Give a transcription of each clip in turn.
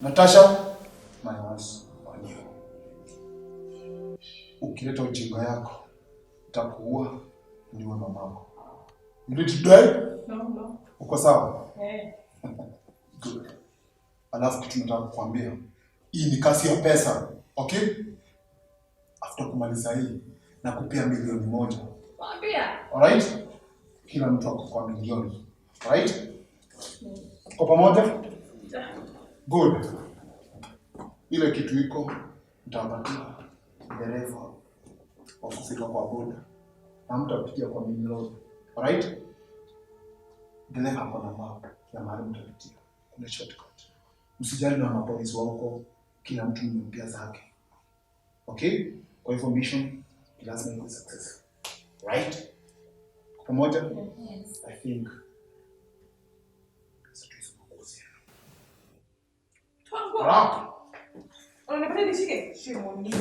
Natasha, my words on you. Ukileta ujinga yako, itakuua niwe mamako. You need to die? No. Uko sawa? Good. Alafu kitu nataka kukuambia, hii ni kasi ya pesa, okay? After kumaliza hii, nakupea milioni 1. Mwambia. Alright? Kila mtu ako kwa milioni. Alright? Kwa pamoja? Good. Ile kitu iko nitawapatia dereva wa kufika kwa boda. Na mtapitia kwa milioni. Alright? Dereva ako na map ya mahali mtapitia. Kuna shortcut. Msijali na mapolisi wako, kila mtu mmpia zake. Okay? Kwa hivyo mission lazima iwe successful. Right? Kwa pamoja? Yes. I think Tuango. Unanipata nishike? Shimo ndio.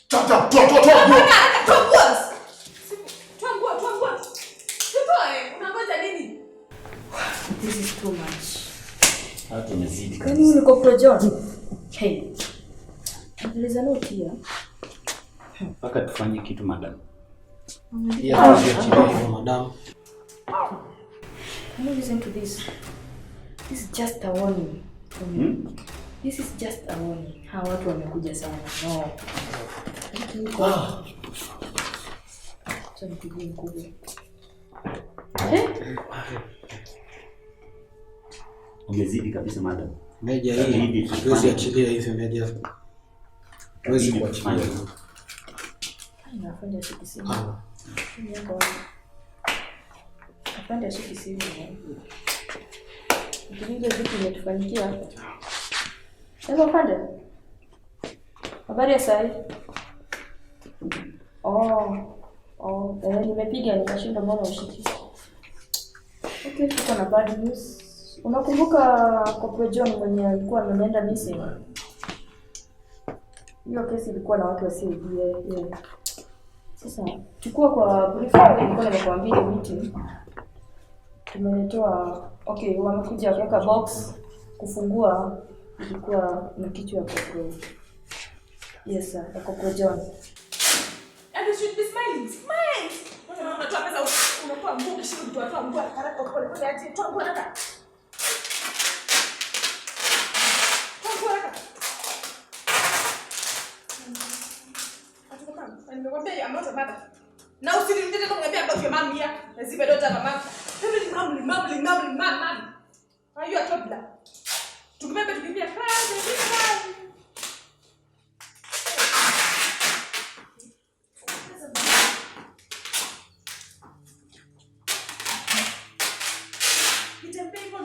Tata, Tuango. Tutoe, unangoja nini? This is too much. Hata umezidi Kwani kabisa. uliko kwa John? Hey. There is a note here. Paka tufanye kitu madam. Madam. Can you listen to this? This is just a warning. This is just a warning. Hawa watu wamekuja sana. No. Acha nikugie mkubwa. Umezidi kabisa madam. Meja hii tuwezi achilia hivi meja. Tuwezi kuachilia. Nafanya siku simu. Afande siku simu. Ndio vitu vimetufanikia hapa. Sasa afande. Habari ya sai? Nimepiga nikashinda mbona ushiki. Okay, tuko na bad news. Unakumbuka Kopro John mwenye alikuwa ameenda missing? Hiyo kesi ilikuwa na watu wasiojua. Yeah. Sasa chukua kwa briefing nilikuwa nimekuambia meeting. Tumetoa wamekuja kuweka box kufungua ilikuwa na kichwa ya Kopro. Yes sir, ya Kopro John. And you should be smiling. Smile. Unatoa pesa unakuwa mbona shida mtu atoa mbona haraka kwa aje toa mbona haraka. Nimekwambia ambacho baba. Na usinirudie tena kuniambia ambacho mami ya. Nazibe dota mama. Mama. Are you a toddler? Tukibebe tukimbia kazi.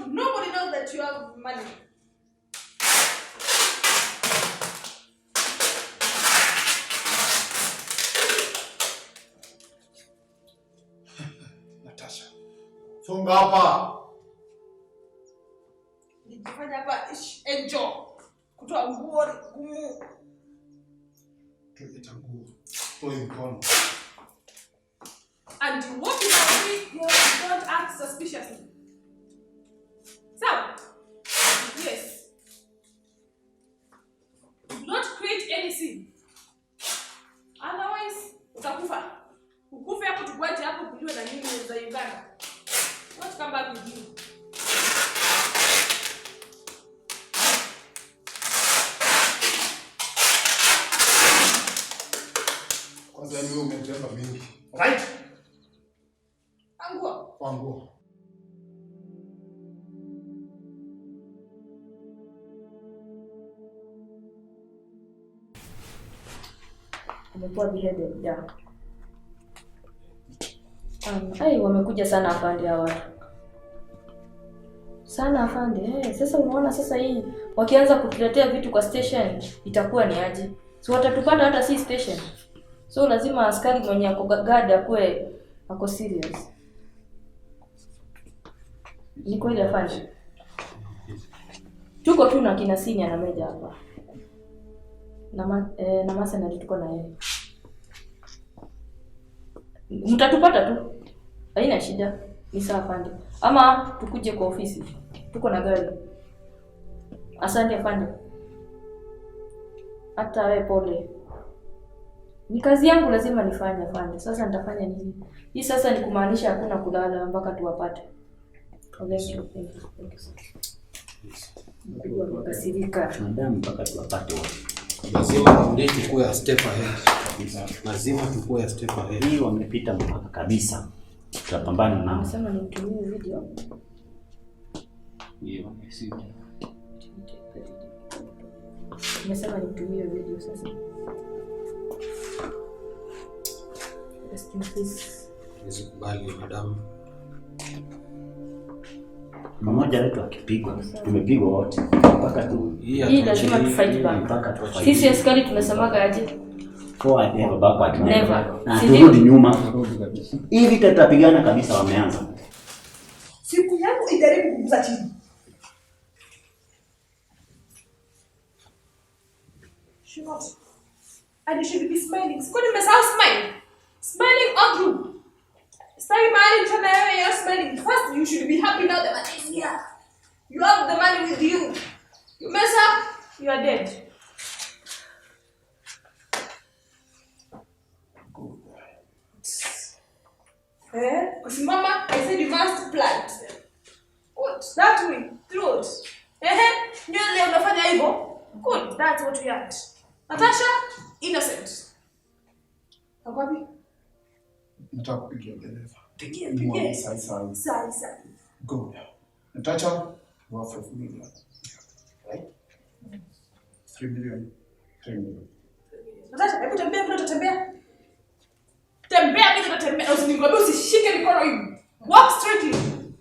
Nobody knows that you have money. Natasha. Songa hapa. Nijifanya hapa enjoy. Kutoa nguo gumu. Tuleta nguo. Toi mkono. And what you are doing, you don't act suspiciously. So, yes. Do not create any scene. Otherwise, utakufa. Ukufe hapo tukuache hapo kuliwe na nini za Uganda. What come back with you? Kwanza wewe umetenda mingi. Right? Angua. Wangu. Umekuwa beheaded, yeah. Wamekuja sana afande hawa. Sana afande. Sasa unaona sasa hii wakianza kutuletea vitu kwa station itakuwa ni aje? So watatupata hata si station. So lazima askari mwenye ako guard akue ako serious. Ni kweli afande. Tuko tu na kina senior na meja hapa. Na masa na tuko na yeye. Mtatupata tu. Haina shida. Ni sawa afande. Ama tukuje kwa ofisi. Tuko na gari. Asante afande. Hata wewe pole. Ni kazi yangu lazima nifanye afande. Sasa nitafanya nini? Hii sasa ni kumaanisha hakuna kulala mpaka tuwapate. Thank you. Kasirika. Madam mpaka tuwapate wote. Lazima tukue a step ahead. Lazima tukue a step ahead. Hii wamepita mpaka kabisa. Tutapambana nao. Nasema nitumie video. Hiyo wamesija. Nimesema nitumie video sasa. Nisikubali madam. Mmoja wetu akipigwa, tumepigwa wote. Mpaka tu. Hii lazima tufight back. Mpaka tufight. Sisi askari tunasemaga aje? Forward never backward Never. Na turudi nyuma. Hii vita tutapigana kabisa wameanza. Siku yangu ijaribu kuguza chini. She not. And you should be smiling. Sikoni mmesahau smile. Smiling all through. Stay smiling from there, you're smiling. First, you should be happy now the money is here. You have the money with you. You mess up, you are dead. Kusimama, I said you must plant. Good, that way, through it. Nywele unafanya hivyo. Good, that's what we had. Natasha, innocent. Akwapi? Nataka kupigia dereva. Pigie. Sai. Good. Natasha, you have 5 million. Right? 3 million. 3 million. Natasha, hebu tembea vile utatembea. Tembea vile utatembea. Usinikwambie usishike mikono hivi. Walk straightly.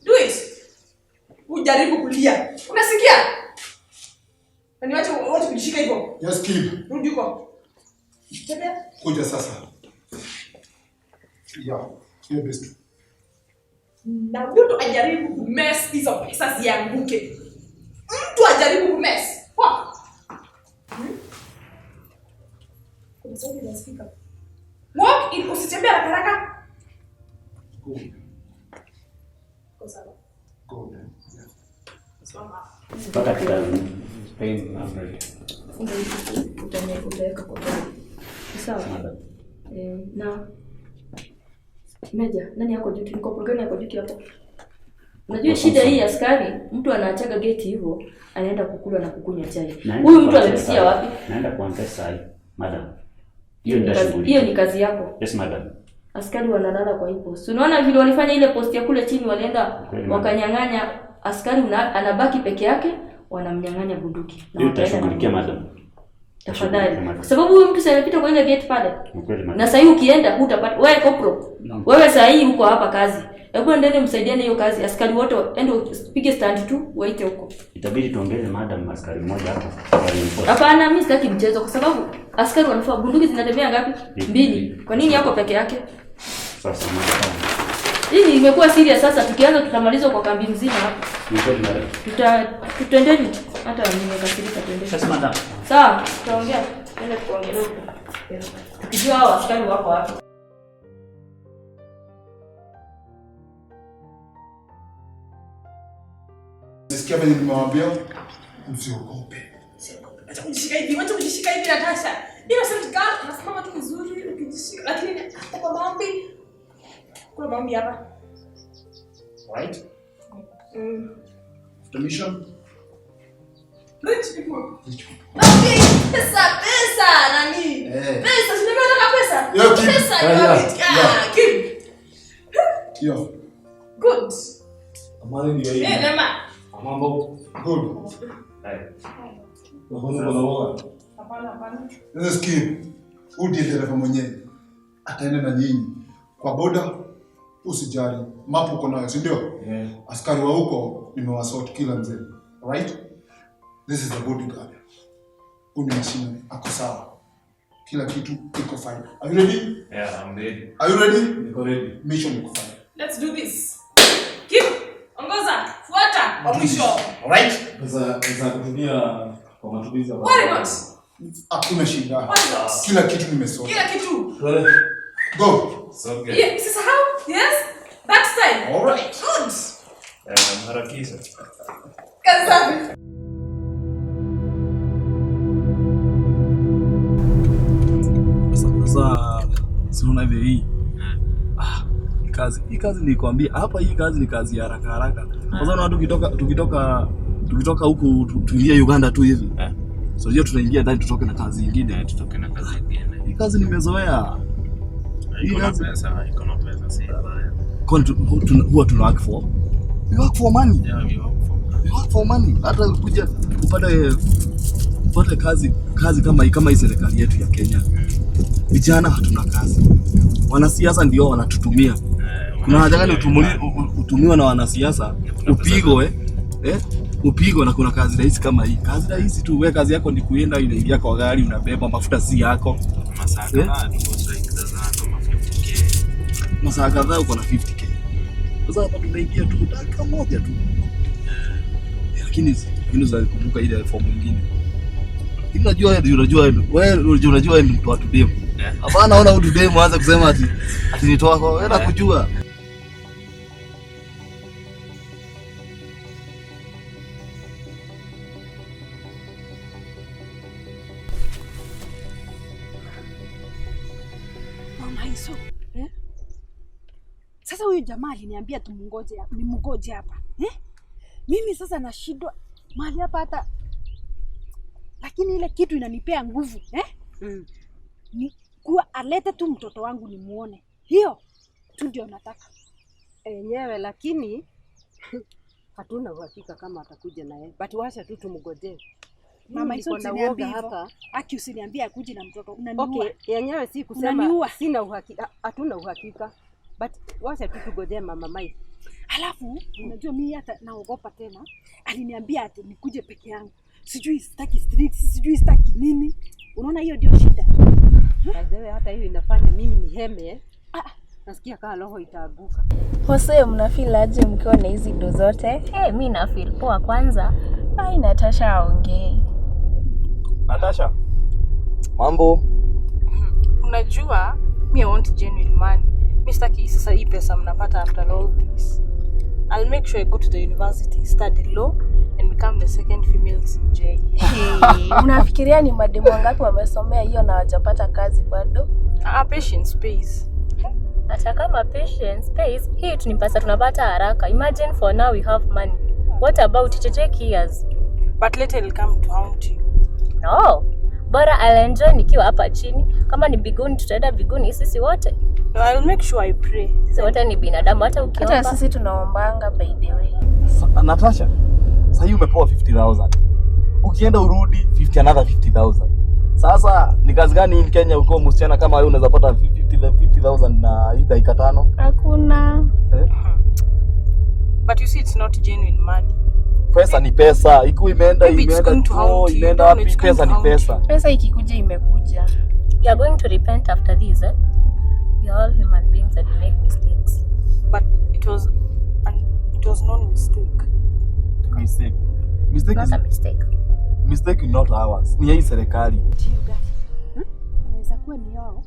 Do it. Ujaribu kulia. Unasikia? Na niwache wote kujishika hivyo. Yes, keep. Rudi huko. Tembea. Kuja sasa. Yeah, you're best. Na mtu ajaribu kumess hizo pesa zianguke. Mtu ajaribu kumess. Kwa. Kuna sauti ya speaker. Walk in, usitembea haraka. Good. Kwa sababu. Good. Yeah. Simama. Mpaka tutaanza. Spain Africa. Utaweka kwa gari. Sawa. Na Meja, nani yako duty? Niko program yako duty hapo. Unajua shida hii askari, mtu anaachaga gate hivyo, anaenda kukula na kukunywa chai. Huyu mtu amesikia wapi? Naenda kuanza sai, madam. Hiyo ni kazi yako. Yes, madam. Askari wanalala kwa hii post. Unaona vile walifanya ile post ya kule chini, walienda wakanyang'anya askari anabaki peke yake, wanamnyang'anya bunduki. Na utashughulikia madam. Tafadhali. Kwa sababu huyu mtu sasa anapita kwa ile gate pale. Na sasa ukienda hutapata wewe kopro. Wewe sasa uko hapa kazi. Hebu endeni msaidiane hiyo kazi. Askari wote ende upige stand tu waite huko. Itabidi tuongeze madam askari mmoja hapa. Hapana, mimi sitaki mchezo kwa sababu askari wanafaa bunduki zinatembea ngapi? 2. Kwa nini yako peke yake? Sasa madam. Hii imekuwa serious sasa, tukianza tutamaliza kwa kambi mzima hapa. Tutaendeni hata nimekasirika tuendeni. Sasa madam. Sawa, tutaongea. Twende tuongee huko. Tukijua hao askari wako wapi. Nisikia vile nimewambia msiogope. Acha kujishika hivi, Natasha. Hiyo sasa tukaa tunasimama tu vizuri ukijishika, lakini kwa maombi. Kuna maombi hapa. Right? The mission. Rich people. Okay, pesa nani? Pesa, tunataka pesa. Pesa, keep. Yo. Good. Amani ndio hii. Nema. Mambo Good. Hapana. This is Kim. Ndiye dereva mwenyewe. Ataenda na nyinyi kwa boda, usijali. Mapo uko nayo, si ndio? Askari wa huko nimewasort kila mzee. Right? This is the bodyguard. Uni mashine ako sawa. Kila kitu iko fine. Are you ready? Yeah, I'm ready. Are you ready? niko ready. Mission iko fine. Let's do this. Keep. Ongoza. Fuata. Kwa mwisho. Alright? Pesa kutumia kwa matumizi ya Why not? Hakuna shida. Why not? Kila kitu nimesort. Kila kitu. Go. So good. Yeah, sasa how? Yes? That style. Alright. Good. Harakisha. Kazi safi. kazi. Hii kazi nilikwambia hapa, hii kazi ni kazi ya haraka. Kwa sababu watu tukitoka huku tuingie Uganda tu hivi. So hiyo tunaingia ndani tutoke na kazi nyingine, Hii kazi nimezoea. Hii kazi iko na pesa si mbaya. Huwa tuna work for. We work for money. Yeah, we work for money. Hata kuja upate kazi kama hii serikali yetu ya Kenya. Vijana hatuna kazi. Wanasiasa ndio wanatutumia. Kuna haja gani utumiwe na wanasiasa upigwe na kuna kazi rahisi kama hii. Kazi rahisi tu, wewe kazi yako ni kuenda inaingia kwa gari unabeba mafuta si yako. Masaa kadhaa uko na 50k. Sasa hapa tunaingia tu dakika moja tu. Lakini kumbuka ile form nyingine. Unajua wewe ni mtu wa tudemu. Hapana, ona udemu anza kusema ati nitoa kwa wewe na kujua. Mama hizo. Sasa huyu jamaa aliniambia nimngoje hapa. Mimi sasa nashindwa mahali hapa hata, lakini ile kitu inanipea nguvu ni kuwa alete tu mtoto wangu nimuone. Hiyo tu ndio nataka enyewe, lakini hatuna uhakika kama atakuja na yeye. But wacha tu tumngojee. Mama hizo usiniambie hapa. Aki usiniambie akuje na mtoto. Unaniua. Okay, yenyewe si kusema sina uhakika, hatuna uhakika. But wacha tu tungojee mama Mai. Alafu unajua mimi hata naogopa tena. Aliniambia ati nikuje peke yangu. Sijui sitaki streets, sijui sitaki nini. Unaona hiyo ndio shida. Wewe hata hiyo inafanya mimi ni heme. Nasikia kama roho itaaguka. Hose, mnafeel aje mkiwa na hizi ndo zote? Mimi na feel poa kwanza. Natasha aongee. Natasha. Mambo. Unajua, I want genuine money. Mr. Sasa hii pesa mnapata after all this. I'll make sure I go to the university, study law and become the second female CJ. Unafikiria ni mademu wangapi wamesomea hiyo na hawajapata kazi bado? Patience pays. Hata kama patience pays, hii tunipasa tunapata haraka. Imagine for now we have money. What about check years? But later it'll come to haunt you. No. Bora I'll enjoy nikiwa hapa chini. Kama ni biguni tutaenda biguni sisi wote. No, I'll make sure I pray. Sisi wote ni binadamu hata ukiomba. Hata sisi tunaombanga by the way. Natasha, sasa hiyo umepewa 50,000. Ukienda urudi 50 another 50,000. Sasa ni kazi gani in Kenya uko msichana kama wewe unaweza pata 50,000 na hii dakika 5? Hakuna. But you see it's not genuine money. Pesa ni pesa. Ikiwa imeenda wapi? Pesa ni pesa. Pesa ikikuja imekuja. We are going to repent after this. We are all human beings that make mistakes. But it was no mistake. Mistake Not a mistake. Mistake is not ours. Ni hii serikali. Anaweza kuwa ni yao.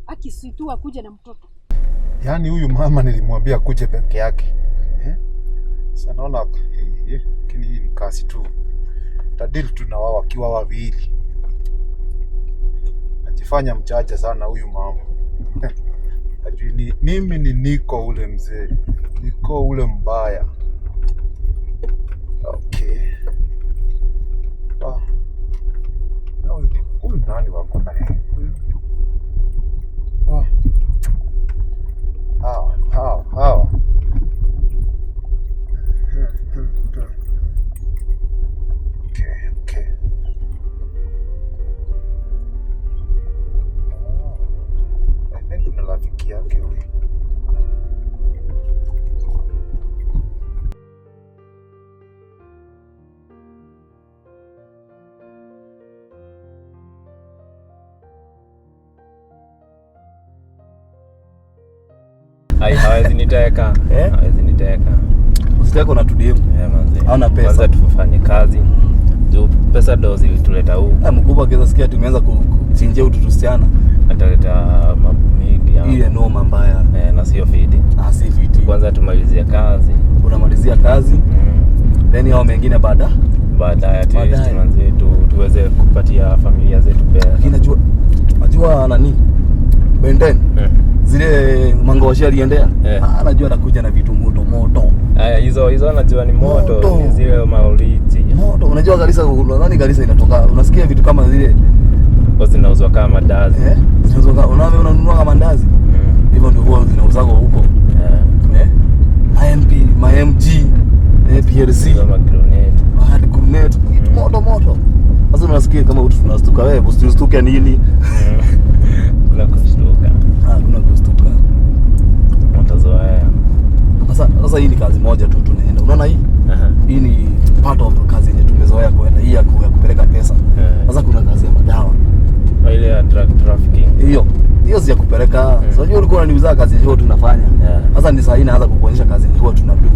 Akisitua akuje na mtoto. Yaani huyu mama nilimwambia kuje peke yake. Sasa naona lakini hii ni kasi tu. Tadili tu na wao wakiwa wawili. Najifanya mchache sana huyu mama. Ajui mimi ni niko ule mzee. Niko ule mbaya. Okay. Huyu nani wako na yeye? Hawa. Okay. I think kuna rafiki yake huyu. Hawezi niteka. Hawezi niteka. Usiteko na tudemu. Manze. Hauna pesa. Kwanza tufanye kazi. Juu pesa ndo zilituleta huku. Mkubwa kiasi sikia tumeanza kuchinjia ututusiana. Ataleta mambo mengi. Ile noma mbaya. Na sio fiti. Si fiti. Kwanza tumalizie kazi. Unamalizia kazi. Then hao mengine baadaye tuanze tuweze kupatia familia zetu pesa. Lakini najua nani? Benden. zile mangoshi aliendea. Anajua anakuja na vitu moto. Hizo anajua ni moto. Ni zile mauliti. Moto. Unajua Garissa, unadhani Garissa inatoka. Unasikia vitu kama zile zinauzwa kama mandazi. Zinauzwa unanunua kama mandazi. Hivyo ndio huwa zinauzwa huko. IMP, MG, PLC, grenade, moto. Sasa unasikia kama watu tunastuka, wewe usistuke nini? Kuna kustuka. Kuna kustuka. Mtazoea. Sasa hii ni kazi moja tu tunaenda. Unaona hii? Hii ni part of kazi yenye tumezoea kwenda. Hii ya kupeleka pesa. Sasa kuna kazi ya madawa. Ile ya drug trafficking. Hiyo si ya kupeleka. Unajua ulikuwa unaniuliza kazi hiyo tunafanya. Sasa ni saa hii naanza kukuonyesha kazi hiyo tunadu.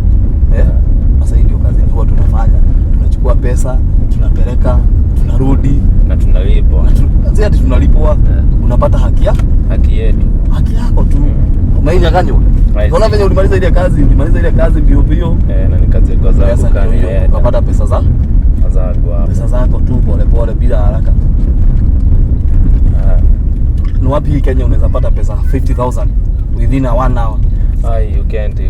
Sasa hii ndio kazi hiyo tunafanya. Tunachukua pesa, tunapeleka, tunarudi na tunalipwa. Sasa hadi tunalipwa, unapata haki yetu. Haki yako tu. Umeinyang'anywa. Unaona venye ulimaliza ile kazi bio. Na ni kazi kwa sababu kani ukapata pesa zako tu pole bila haraka. Ni wapi hii Kenya unaweza pata pesa 50,000 within 1 hour? You can't.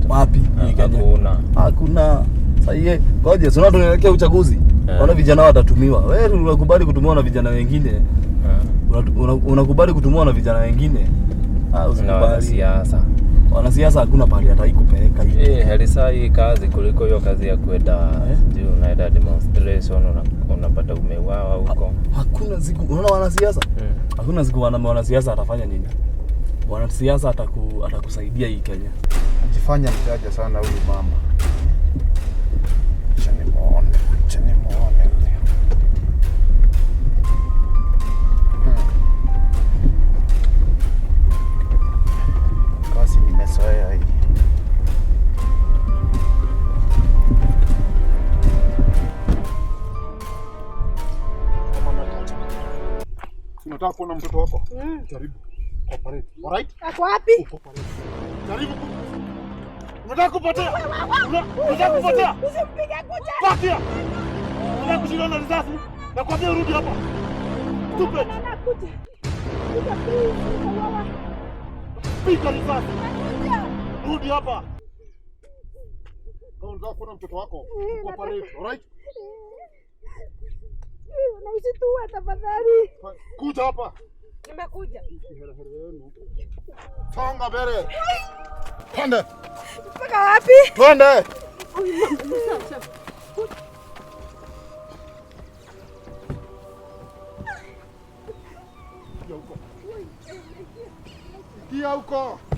Wapi hii Kenya? Hakuna. Sasa yeye ngoja sio tunaelekea uchaguzi. Wana vijana watatumiwa. Wewe unakubali kutumiwa na vijana wengine? Unakubali kutumiwa na vijana wengine? Usikubali. Wanasiasa hakuna pahali hata ikupeleka hivi. Heri saa hii kazi kuliko hiyo kazi ya kwenda unaenda demonstration unapata umeuawa huko. Hakuna siku unaona wanasiasa? Hakuna siku wanasiasa atafanya nini? Wanasiasa atakusaidia hii Kenya. Ajifanya mtaja sana huyu mama. Chani muone. Kazi nimezoea hii. Unataka kuona mtoto wako? Jaribu. Cooperate. Alright? Ako wapi? Jaribu. Unataka kupotea? Unataka kupotea? Usimpige kucha. Patia. Unataka kushindana na risasi? Nakwambia urudi hapa. Stupid. Kucha. Kucha please. Piga risasi. Rudi hapa. Kama unataka kuona mtoto wako, cooperate. Alright? Na usituue tafadhali. Kuja hapa. Nimekuja. Songa mbele. Twende. Mpaka wapi? Twende. Ingia huko.